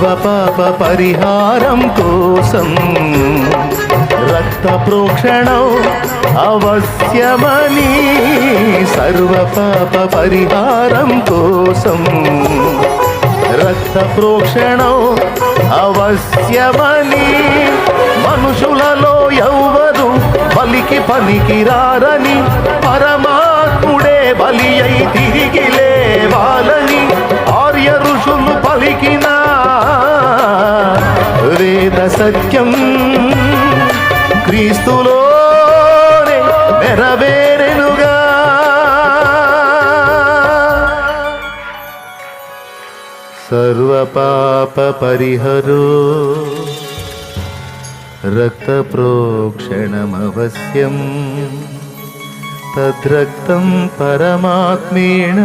సర్వ పాప పరిహారం కోసం రక్త ప్రోక్షణం అవశ్యమని, సర్వ పాప పరిహారం కోసం రక్త ప్రోక్షణం అవశ్యమని, మనుషులలో ఎవ్వరు బలికి పనికిరారని, పరమాత్ముడే బలి అయి తిరిగి లేవాలని ఆర్య ఋషులు పలికిన వేద సత్యం క్రీస్తులోనే నెరవేరెనుగా. సర్వ పాప పరిహరో రక్త ప్రోక్షణమవశ్యం, తద్రక్తం పరమాత్మేణ